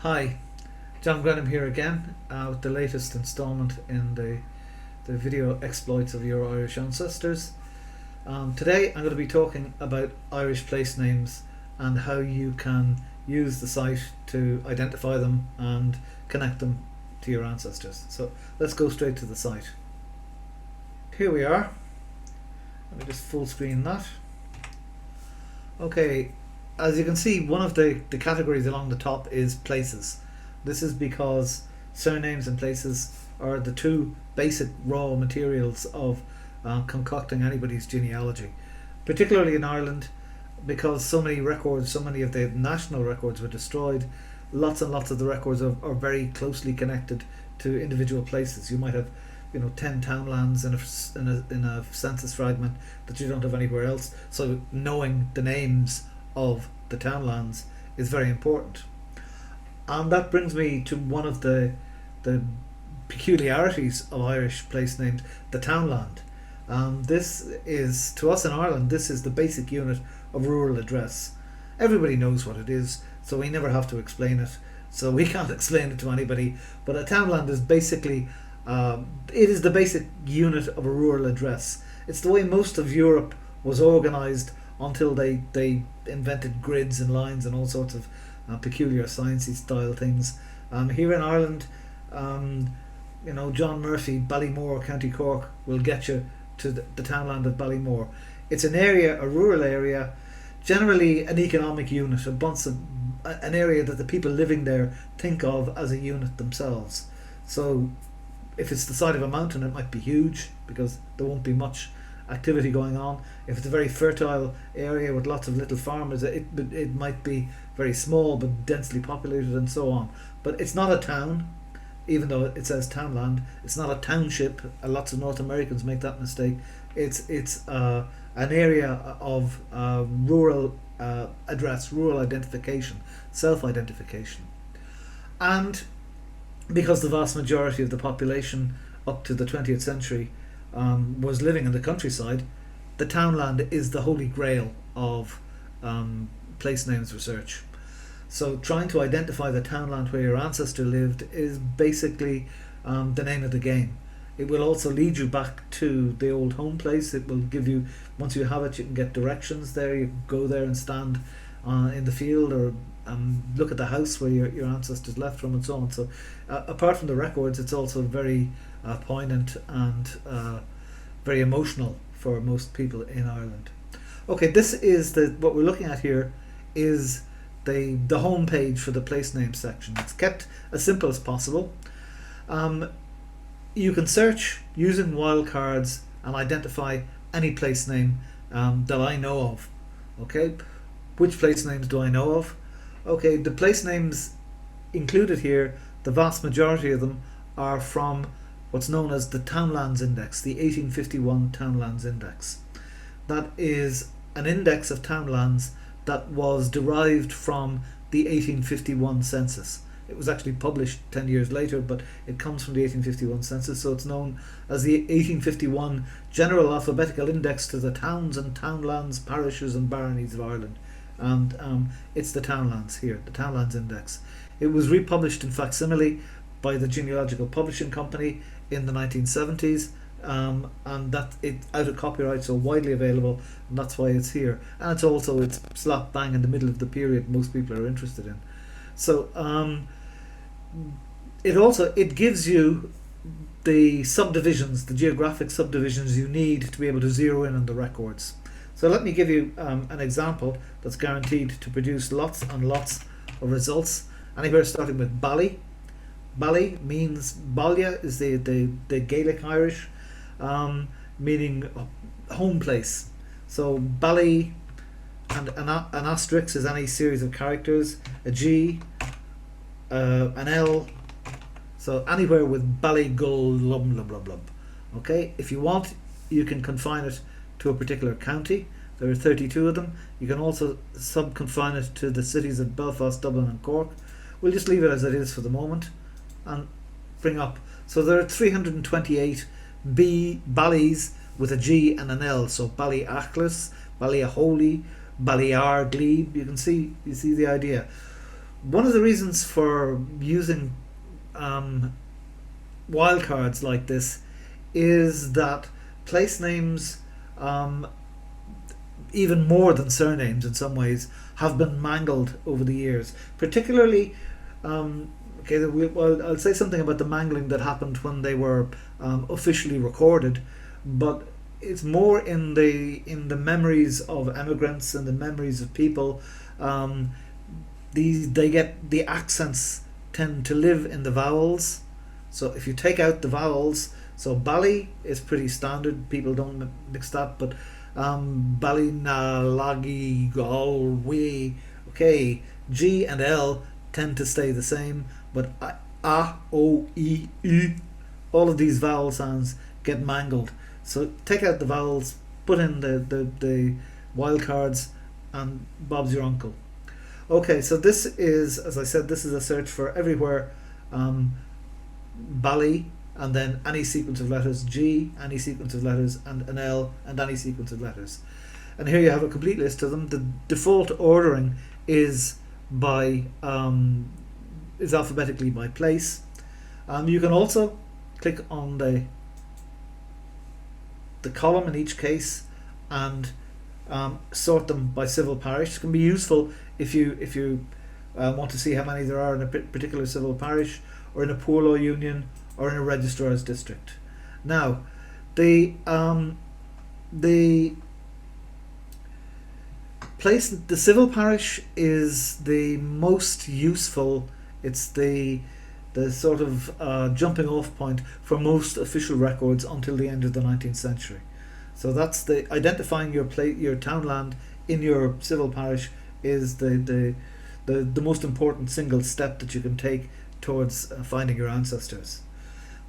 Hi, John Grenham here again with the latest instalment in the video exploits of your Irish ancestors. Today I'm going to be talking about Irish place names and how you can use the site to identify them and connect them to your ancestors. So let's go straight to the site. Here we are. Let me just full screen that. Okay, as you can see, one of the categories along the top is places. This is because surnames and places are the two basic raw materials of concocting anybody's genealogy, particularly in Ireland, because so many records, so many of the national records were destroyed. Lots and lots of the records are very closely connected to individual places. You might have 10 townlands in a census fragment that you don't have anywhere else, so knowing the names of the townlands is very important. And that brings me to one of the peculiarities of Irish place names, the townland. This is, to us in Ireland, this is the basic unit of rural address. Everybody knows what it is, so we never have to explain it, so we can't explain it to anybody. But a townland is basically it is the basic unit of a rural address. It's the way most of Europe was organised until they invented grids and lines and all sorts of peculiar sciencey style things. Here in Ireland, John Murphy, Ballymore, County Cork, will get you to the townland of Ballymore. It's an area, a rural area, generally an economic unit, an area that the people living there think of as a unit themselves. So if it's the side of a mountain, it might be huge because there won't be much activity going on. If it's a very fertile area with lots of little farmers, it might be very small but densely populated and so on. But it's not a town, even though it says townland. It's not a township. Lots of North Americans make that mistake. It's an area of rural address, rural identification, self-identification. And because the vast majority of the population up to the 20th century was living in the countryside, the townland is the holy grail of place names research. So trying to identify the townland where your ancestor lived is basically the name of the game. It will also lead you back to the old home place. It will give you, once you have it, you can get directions there. You can go there and stand in the field or look at the house where your ancestors left from and so on. So apart from the records, it's also very poignant and very emotional for most people in Ireland. Okay, this is what we're looking at here is the home page for the place name section. It's kept as simple as possible. You can search using wildcards and identify any place name that I know of. Okay, which place names do I know of? Okay, the place names included here, the vast majority of them are from what's known as the Townlands Index, the 1851 Townlands Index. That is an index of townlands that was derived from the 1851 census. It was actually published 10 years later, but it comes from the 1851 census, so it's known as the 1851 General Alphabetical Index to the towns and townlands, parishes and baronies of Ireland. And it's the townlands here, the Townlands Index. It was republished in facsimile by the Genealogical Publishing Company in the 1970s, and that it out of copyright, so widely available, and that's why it's here. And it's slap bang in the middle of the period most people are interested in. So it gives you the subdivisions, the geographic subdivisions you need to be able to zero in on the records. So let me give you an example that's guaranteed to produce lots and lots of results. Anywhere starting with Bally. Bally means Balia is the Gaelic Irish, meaning home place. So Bally and an asterisk is any series of characters, a G, an L. So anywhere with Ballygul, lum lum lum lum. Okay, if you want, you can confine it to a particular county. There are 32 of them. You can also sub-confine it to the cities of Belfast, Dublin and Cork. We'll just leave it as it is for the moment and bring up. So there are 328 Ballys with a G and an L. So Ballyachlas, Ballyaholi, Ballyar Glebe. You see the idea. One of the reasons for using um, wildcards like this is that place names, um, even more than surnames in some ways, have been mangled over the years. Particularly, well, I'll say something about the mangling that happened when they were officially recorded, but it's more in the memories of immigrants and the memories of people. Um, they get the accents tend to live in the vowels. So if you take out the vowels, so Bally is pretty standard. People don't mix that, but Ballina, Lagi, Galway, okay, G and L tend to stay the same, but O, E, U, all of these vowel sounds get mangled. So take out the vowels, put in the wildcards, and Bob's your uncle. Okay, so this is, as I said, this is a search for everywhere, Bally, and then any sequence of letters, G, any sequence of letters, and an L, and any sequence of letters. And here you have a complete list of them. The default ordering is by is alphabetically by place. You can also click on the column in each case and sort them by civil parish. It can be useful if you want to see how many there are in a particular civil parish, or in a poor law union, or in a registrar's district. Now, the civil parish is the most useful. It's the sort of jumping off point for most official records until the end of the 19th century. So that's the identifying your townland in your civil parish is the most important single step that you can take towards finding your ancestors.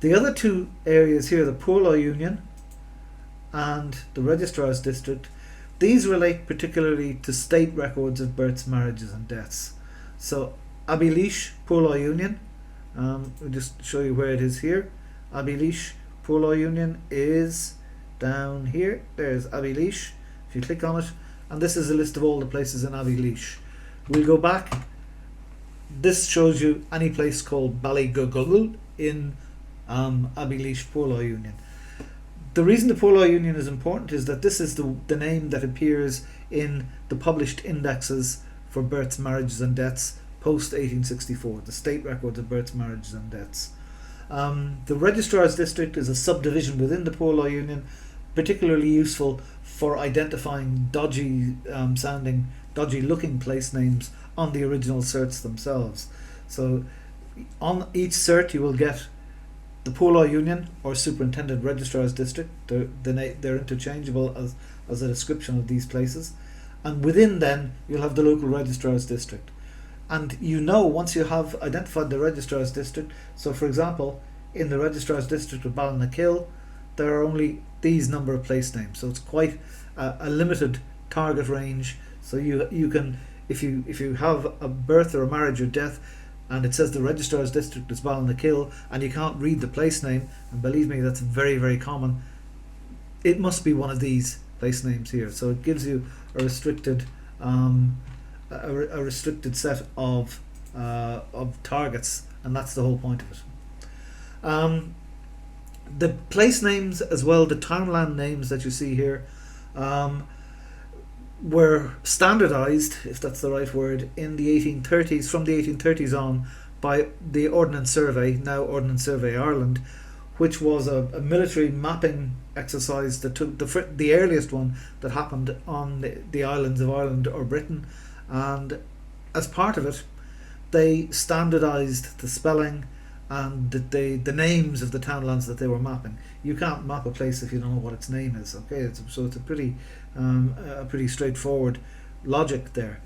The other two areas here, the poor law union and the registrar's district, these relate particularly to state records of births, marriages and deaths. So Abbey-Leash, poor law union, I'll just show you where it is here. Abbey-Leash, poor law union is down here. There's Abbey-Leash. If you click on it, and this is a list of all the places in Abbey-Leash. We'll go back. This shows you any place called Ballyguggle in Abbey-Leash Poor Law Union. The reason the Poor Law Union is important is that this is the name that appears in the published indexes for births, marriages and deaths post 1864, the state records of births, marriages and deaths. The Registrar's District is a subdivision within the Poor Law Union, particularly useful for identifying dodgy looking place names on the original certs themselves. So on each cert you will get the Poor Law Union or Superintendent Registrar's District. They're interchangeable as a description of these places. And within then you'll have the local Registrar's District. And once you have identified the Registrar's District, so for example, in the Registrar's District of Ballinakil, there are only these number of place names. So it's quite a limited target range. So you can, if you have a birth or a marriage or death, and it says the Registrar's District is Ballinakil, and you can't read the place name, and believe me, that's very, very common, it must be one of these place names here. So it gives you a restricted set of targets, and that's the whole point of it. The place names as well, the townland names that you see here, were standardised, if that's the right word, in the 1830s, from the 1830s on, by the Ordnance Survey, now Ordnance Survey Ireland, which was a military mapping exercise that took the earliest one that happened on the islands of Ireland or Britain, and as part of it they standardised the spelling and the names of the townlands that they were mapping. You can't map a place if you don't know what its name is. Okay, so it's a pretty straightforward logic there.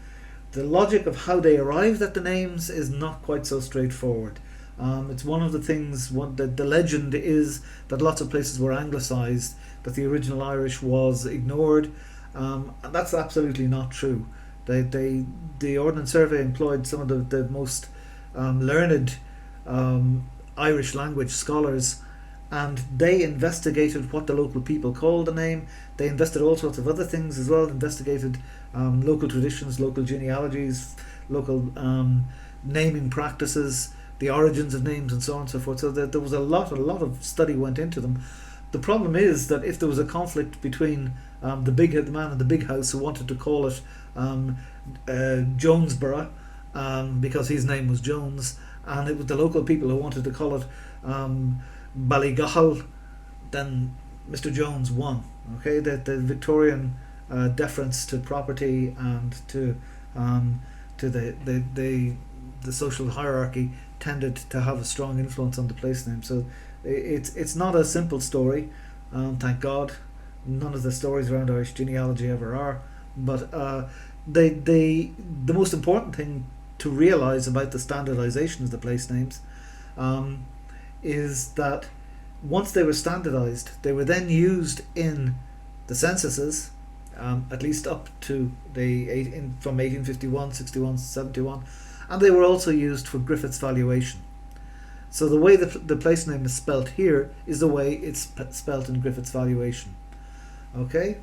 The logic of how they arrived at the names is not quite so straightforward. It's one of the things. The legend is that lots of places were anglicised, that the original Irish was ignored, and that's absolutely not true. The Ordnance Survey employed some of the most learned Irish language scholars, and they investigated what the local people called the name. They investigated all sorts of other things as well. Investigated local traditions, local genealogies, local naming practices, the origins of names, and so on and so forth. So there was a lot of study went into them. The problem is that if there was a conflict between the man in the big house who wanted to call it Jonesborough, because his name was Jones, and it was the local people who wanted to call it Ballygahal, then Mr. Jones won. Okay, the Victorian deference to property and to the social hierarchy tended to have a strong influence on the place name. So it's not a simple story. Thank God, none of the stories around Irish genealogy ever are. But the most important thing to realise about the standardisation of the place names is that once they were standardised, they were then used in the censuses, at least up to from 1851, 61, 71, and they were also used for Griffith's valuation. So the way the place name is spelt here is the way it's spelt in Griffith's valuation. Okay,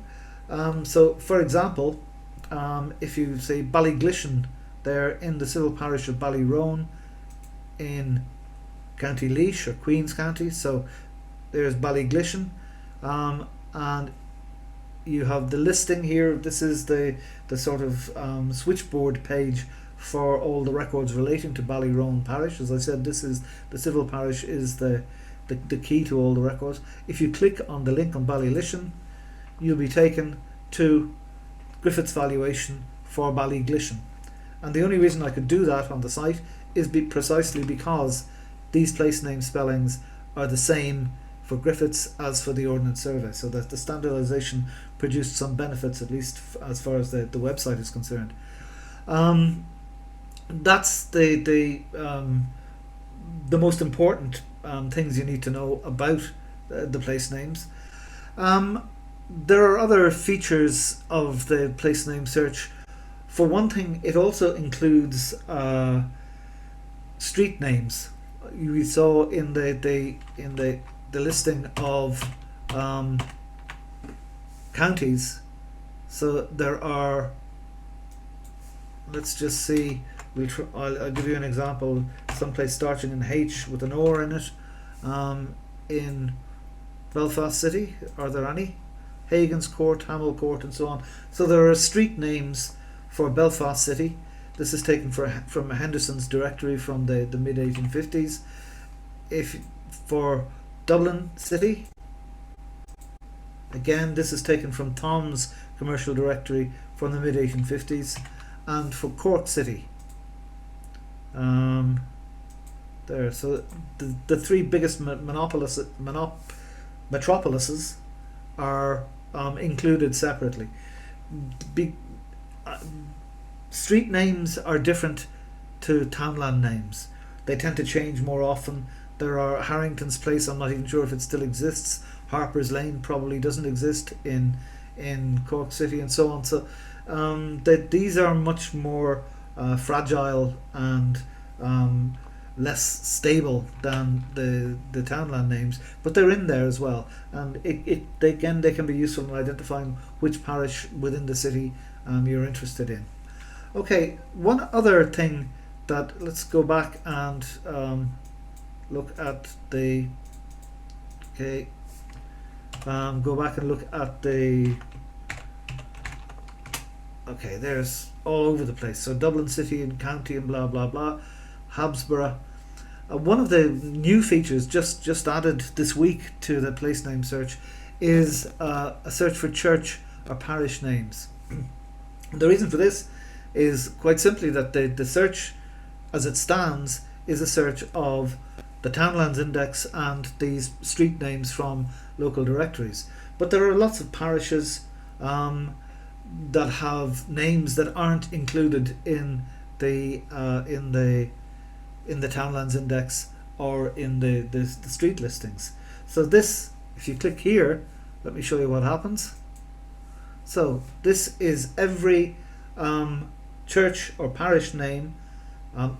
so for example, if you say Ballyglishan, they're in the civil parish of Ballyrone in County Laois or Queen's County. So there's Ballyglishan, and you have the listing here. This is the sort of switchboard page for all the records relating to Ballyrone parish. As I said, this is the civil parish is the key to all the records. If you click on the link on Ballyglishan, you'll be taken to Griffith's valuation for Ballyglishan. And the only reason I could do that on the site is precisely because these place name spellings are the same for Griffiths as for the Ordnance Survey, so that the standardisation produced some benefits, at least as far as the website is concerned. That's the most important things you need to know about the place names. There are other features of the place name search. For one thing, it also includes street names. We saw in the listing of counties. So there are. Let's just see. I'll give you an example. Someplace starting in H with an or in it. In Belfast City, are there any? Hagan's Court, Hamel Court, and so on. So there are street names for Belfast City. This is taken from Henderson's directory from the mid 1850s. If for Dublin City, again this is taken from Tom's commercial directory from the mid 1850s, and for Cork City. There, so the three biggest metropolises are included separately. Street names are different to townland names. They tend to change more often. There are Harrington's Place, I'm not even sure if it still exists. Harper's Lane probably doesn't exist in Cork City, and so on. So these are much more fragile and less stable than the townland names, but they're in there as well, and they can be useful in identifying which parish within the city you're interested in. Okay, one other thing that, let's go back and look at the go back and look at the there's all over the place. So Dublin City and County and blah blah blah, Habsburgh. One of the new features just added this week to the place name search is a search for church or parish names. The reason for this is quite simply that the search as it stands is a search of the Townlands Index and these street names from local directories. But there are lots of parishes that have names that aren't included in the Townlands Index or in the street listings. So this, if you click here, let me show you what happens. So this is every church or parish name,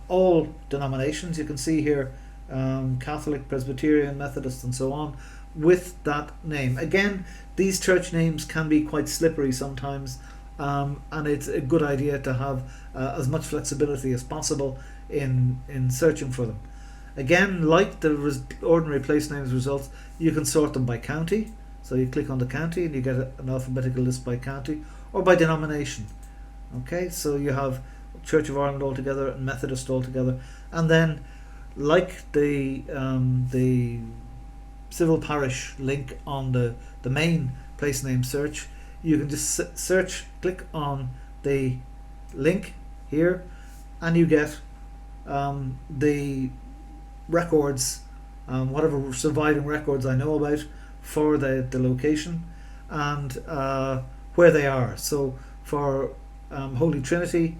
all denominations. You can see here Catholic, Presbyterian, Methodist, and so on, with that name. Again, these church names can be quite slippery sometimes. and it's a good idea to have as much flexibility as possible in searching for them. Again, like the ordinary place names results, you can sort them by county. So you click on the county and you get an alphabetical list by county or by denomination. Okay, so you have Church of Ireland altogether and Methodist altogether, and then like the civil parish link on the main place name search, you can just search, click on the link here, and you get the records, whatever surviving records I know about for the location and where they are. So for Holy Trinity,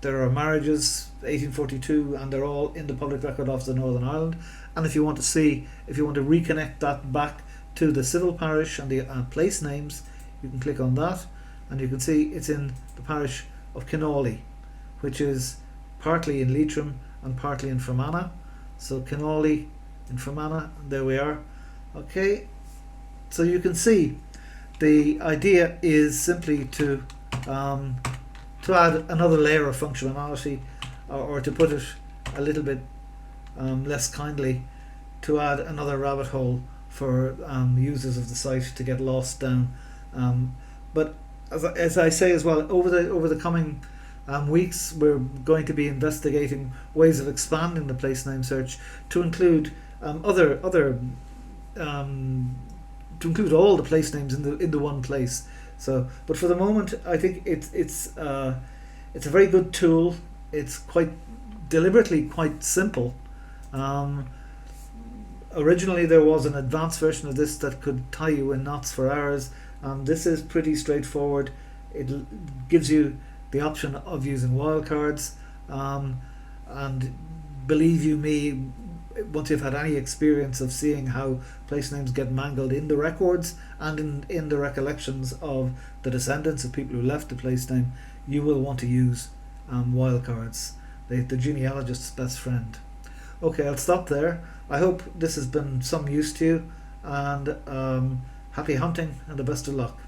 there are marriages 1842, and they're all in the Public Record Office of Northern Ireland. And if you want to reconnect that back to the civil parish and the place names, you can click on that, and you can see it's in the parish of Kinawley, which is partly in Leitrim and partly in Fermanagh. So Kinawley in Fermanagh, and there we are. Okay, so you can see the idea is simply to add another layer of functionality, or to put it a little bit less kindly, to add another rabbit hole for users of the site to get lost down. But as I say as well, over the coming weeks, we're going to be investigating ways of expanding the place name search to include other to include all the place names in the one place. So, but for the moment, I think it's a very good tool. It's quite deliberately quite simple. Originally, there was an advanced version of this that could tie you in knots for hours. This is pretty straightforward. It gives you the option of using wildcards, and believe you me, once you've had any experience of seeing how place names get mangled in the records and in the recollections of the descendants of people who left the place name, you will want to use wildcards, the genealogist's best friend. Okay, I'll stop there. I hope this has been some use to you, and happy hunting and the best of luck.